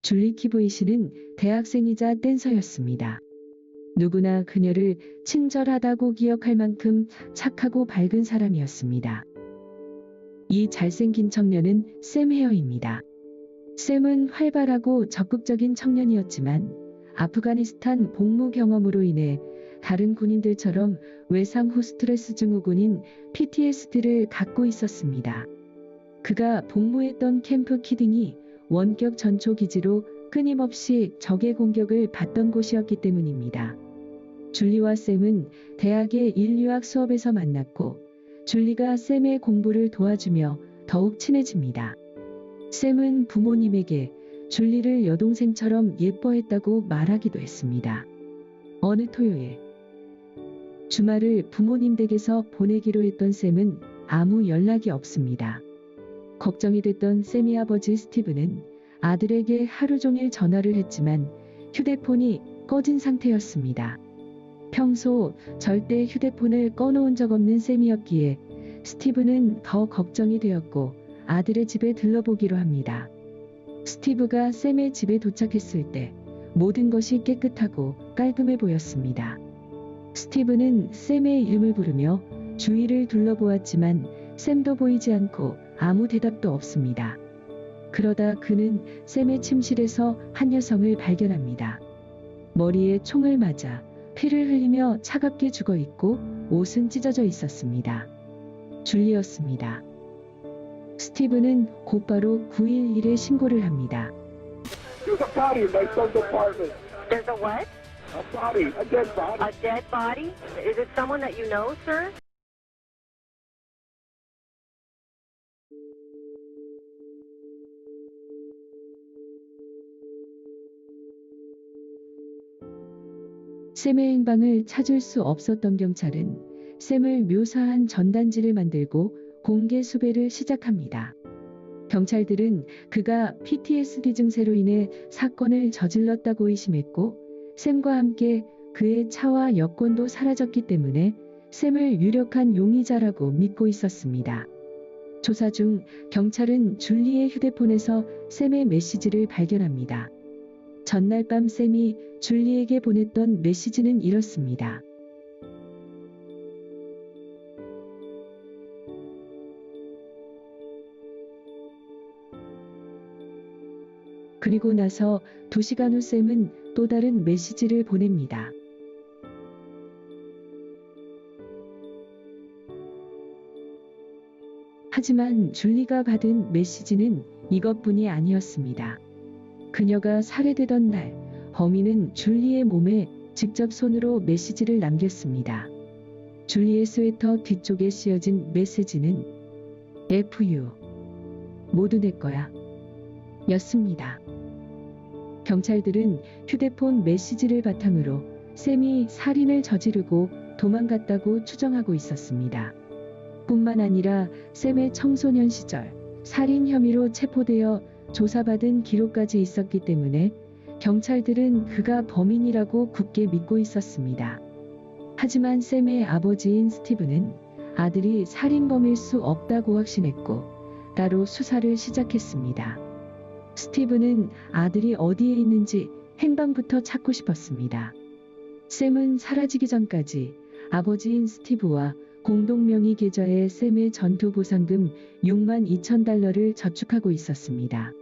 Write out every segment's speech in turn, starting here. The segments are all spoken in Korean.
줄리 키보이시는 대학생이자 댄서였습니다. 누구나 그녀를 친절하다고 기억할 만큼 착하고 밝은 사람이었습니다. 이 잘생긴 청년은 샘 헤어입니다. 샘은 활발하고 적극적인 청년이었지만 아프가니스탄 복무 경험으로 인해 다른 군인들처럼 외상 후 스트레스 증후군인 PTSD를 갖고 있었습니다. 그가 복무했던 캠프 키딩이 원격 전초 기지로 끊임없이 적의 공격을 받던 곳이었기 때문입니다. 줄리와 샘은 대학의 인류학 수업에서 만났고 줄리가 샘의 공부를 도와주며 더욱 친해집니다. 샘은 부모님에게 줄리를 여동생처럼 예뻐했다고 말하기도 했습니다. 어느 토요일, 주말을 부모님 댁에서 보내기로 했던 샘은 아무 연락이 없습니다. 걱정이 됐던 샘의 아버지 스티브는 아들에게 하루 종일 전화를 했지만 휴대폰이 꺼진 상태였습니다. 평소 절대 휴대폰을 꺼놓은 적 없는 샘이었기에 스티브는 더 걱정이 되었고 아들의 집에 들러보기로 합니다. 스티브가 샘의 집에 도착했을 때 모든 것이 깨끗하고 깔끔해 보였습니다. 스티브는 샘의 이름을 부르며 주위를 둘러보았지만 샘도 보이지 않고 아무 대답도 없습니다. 그러다 그는 샘의 침실에서 한 여성을 발견합니다. 머리에 총을 맞아 피를 흘리며 차갑게 죽어 있고 옷은 찢어져 있었습니다. 줄리였습니다. 스티브는 곧바로 911에 신고를 합니다. There's a body in my son's apartment. There's a what? A body, a dead body. A dead body? Is it someone that you know, sir? 샘의 행방을 찾을 수 없었던 경찰은 샘을 묘사한 전단지를 만들고 공개 수배를 시작합니다. 경찰들은 그가 PTSD 증세로 인해 사건을 저질렀다고 의심했고 샘과 함께 그의 차와 여권도 사라졌기 때문에 샘을 유력한 용의자라고 믿고 있었습니다. 조사 중 경찰은 줄리의 휴대폰에서 샘의 메시지를 발견합니다. 전날 밤 샘이 줄리에게 보냈던 메시지는 이렇습니다. 그리고 나서 2시간 후 샘은 또 다른 메시지를 보냅니다. 하지만 줄리가 받은 메시지는 이것뿐이 아니었습니다. 그녀가 살해되던 날, 범인은 줄리의 몸에 직접 손으로 메시지를 남겼습니다. 줄리의 스웨터 뒤쪽에 씌어진 메시지는 FU 모두 내 거야 였습니다. 경찰들은 휴대폰 메시지를 바탕으로 샘이 살인을 저지르고 도망갔다고 추정하고 있었습니다. 뿐만 아니라 샘의 청소년 시절 살인 혐의로 체포되어 조사받은 기록까지 있었기 때문에 경찰들은 그가 범인이라고 굳게 믿고 있었습니다. 하지만 샘의 아버지인 스티브는 아들이 살인범일 수 없다고 확신했고 따로 수사를 시작했습니다. 스티브는 아들이 어디에 있는지 행방부터 찾고 싶었습니다. 샘은 사라지기 전까지 아버지인 스티브와 공동명의 계좌에 샘의 전투 보상금 62,000달러를 저축하고 있었습니다.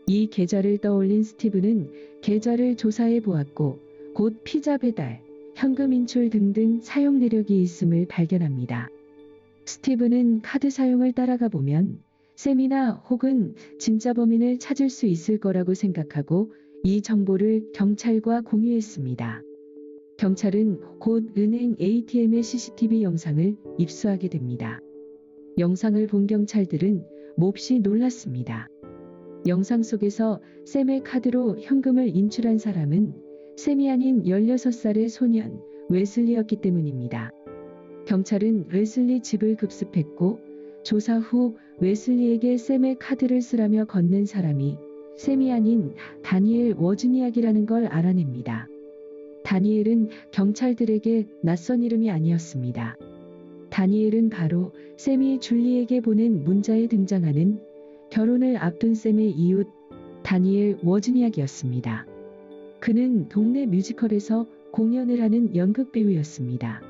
이 계좌를 떠올린 스티브는 계좌를 조사해 보았고 곧 피자 배달, 현금 인출 등등 사용 내력이 있음을 발견합니다. 스티브는 카드 사용을 따라가 보면 샘이나 혹은 진짜 범인을 찾을 수 있을 거라고 생각하고 이 정보를 경찰과 공유했습니다. 경찰은 곧 은행 ATM의 CCTV 영상을 입수하게 됩니다. 영상을 본 경찰들은 몹시 놀랐습니다. 영상 속에서 샘의 카드로 현금을 인출한 사람은 샘이 아닌 16살의 소년 웨슬리였기 때문입니다. 경찰은 웨슬리 집을 급습했고 조사 후 웨슬리에게 샘의 카드를 쓰라며 건넨 사람이 샘이 아닌 다니엘 워즈니악이라는 걸 알아냅니다. 다니엘은 경찰들에게 낯선 이름이 아니었습니다. 다니엘은 바로 샘이 줄리에게 보낸 문자에 등장하는 결혼을 앞둔 샘의 이웃 다니엘 워즈니악이었습니다. 그는 동네 뮤지컬에서 공연을 하는 연극 배우였습니다.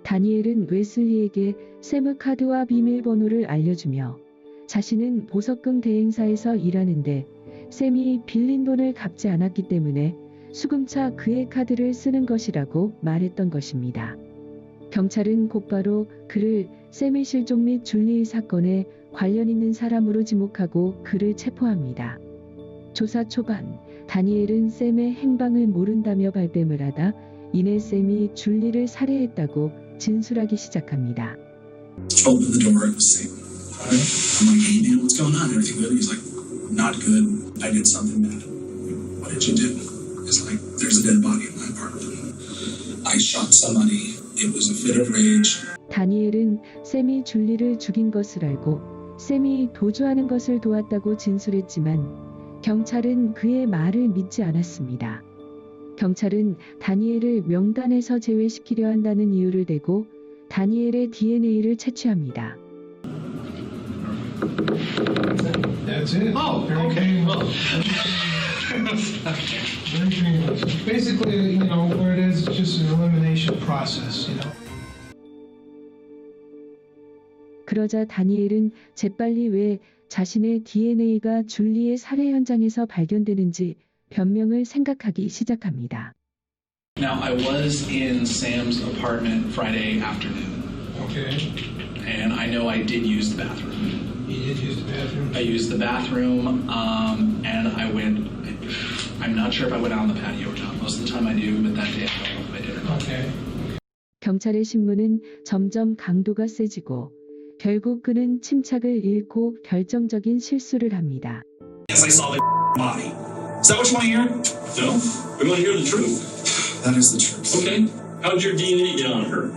다니엘은 웨슬리에게 샘의 카드와 비밀번호를 알려주며 자신은 보석금 대행사에서 일하는데 샘이 빌린 돈을 갚지 않았기 때문에 수금차 그의 카드를 쓰는 것이라고 말했던 것입니다. 경찰은 곧바로 그를 샘의 실종 및 줄리의 사건에 관련 있는 사람으로 지목하고 그를 체포합니다. 조사 초반, 다니엘은 샘의 행방을 모른다며 발뺌을 하다 이내 샘이 줄리를 살해했다고 진술하기 시작합니다. Opened the door and was saying, "Hi." I'm like, "Hey man, what's going on? Everything good?" He's like, "Not good. I did something bad." "What did you do?" He's like, "There's a dead body in my apartment. I shot somebody. It was a fit of rage." 다니엘은 샘이 줄리를 죽인 것을 알고 샘이 도주하는 것을 도왔다고 진술했지만 경찰은 그의 말을 믿지 않았습니다. 경찰은 다니엘을 명단에서 제외시키려 한다는 이유를 대고 다니엘의 DNA를 채취합니다. That's it. Oh, Very okay. painless. Very painless. Basically, where it is, it's just an elimination process, 그러자 다니엘은 재빨리 왜 자신의 DNA가 줄리의 살해 현장에서 발견되는지 변명을 생각하기 시작합니다. Now, I was in Sam's apartment Friday afternoon, Okay. and I know I did use the bathroom. You did use the bathroom? I used the bathroom, and I went. I'm not sure if I went out on the patio or not. Most of the time I do, but that day I don't know if I did or not. Okay. 경찰의 신문은 점점 강도가 세지고 결국 그는 침착을 잃고 결정적인 실수를 합니다. Yes, I saw the body. Is that what you want to hear? No, we want to hear the truth. That is the truth. Okay. How'd your DNA get on her?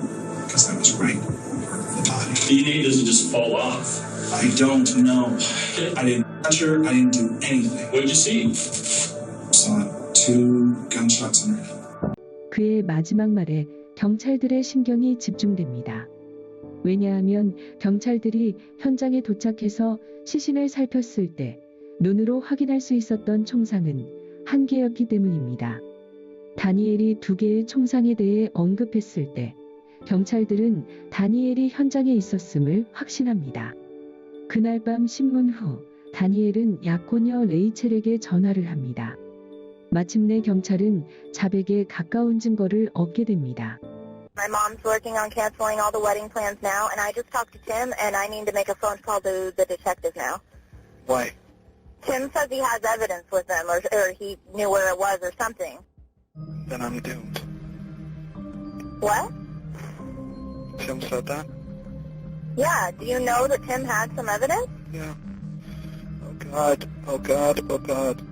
Because I was right over the body. DNA doesn't just fall off. I don't know. Okay. I didn't touch her. I didn't do anything. What did you see? Saw 2 gunshots in her head. 그의 마지막 말에 경찰들의 신경이 집중됩니다. 왜냐하면 경찰들이 현장에 도착해서 시신을 살폈을 때 눈으로 확인할 수 있었던 총상은 한 개였기 때문입니다. 다니엘이 2개의 총상에 대해 언급했을 때 경찰들은 다니엘이 현장에 있었음을 확신합니다. 그날 밤 신문 후 다니엘은 약혼녀 레이첼에게 전화를 합니다. 마침내 경찰은 자백에 가까운 증거를 얻게 됩니다. My mom's working on canceling all the wedding plans now, and I just talked to Tim, and I need to make a phone call to the detective now. Why? Tim says he has evidence with them, or he knew where it was or something. Then I'm doomed. What? Tim said that? Yeah, do you know that Tim had some evidence? Yeah. Oh God. Oh God. Oh God.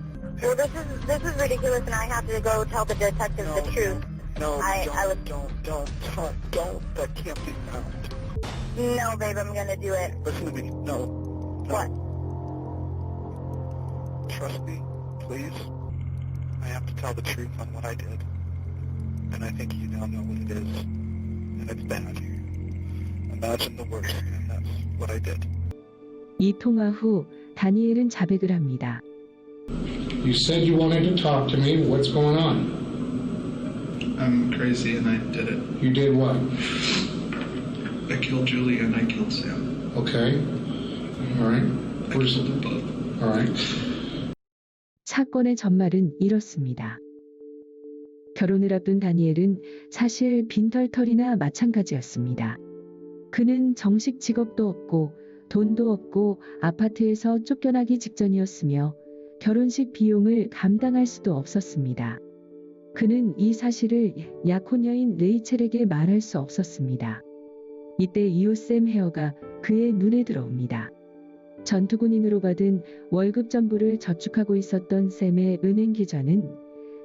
Well, this is ridiculous, and I have to go tell the detective the truth. No, I was... don't. That can't be found. No, babe, I'm gonna do it. Listen to me. No. What? Trust me, please. I have to tell the truth on what I did. And I think you now know what it is. And it's bad. Imagine the worst, and that's what I did. 이 통화 후 다니엘은 자백을 합니다. You said you wanted to talk to me. What's going on? I'm crazy and I did it. You did what? I killed Julie and I killed Sam. Okay. All right. I killed them both. All right. 사건의 전말은 이렇습니다. 결혼을 앞둔 다니엘은 사실 빈털털이나 마찬가지였습니다. 그는 정식 직업도 없고 돈도 없고 아파트에서 쫓겨나기 직전이었으며 결혼식 비용을 감당할 수도 없었습니다. 그는 이 사실을 약혼녀인 레이첼에게 말할 수 없었습니다. 이때 이웃 샘 헤어가 그의 눈에 들어옵니다. 전투군인으로 받은 월급 전부를 저축하고 있었던 샘의 은행 계좌는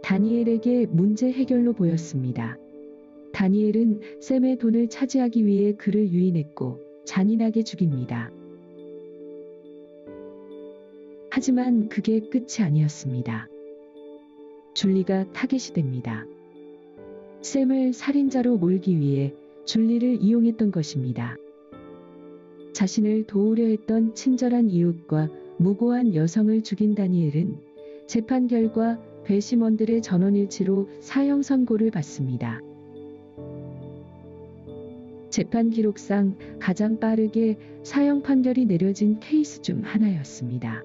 다니엘에게 문제 해결로 보였습니다. 다니엘은 샘의 돈을 차지하기 위해 그를 유인했고 잔인하게 죽입니다. 하지만 그게 끝이 아니었습니다. 줄리가 타겟이 됩니다. 샘을 살인자로 몰기 위해 줄리를 이용했던 것입니다. 자신을 도우려 했던 친절한 이웃과 무고한 여성을 죽인 다니엘은 재판 결과 배심원들의 전원일치로 사형 선고를 받습니다. 재판 기록상 가장 빠르게 사형 판결이 내려진 케이스 중 하나였습니다.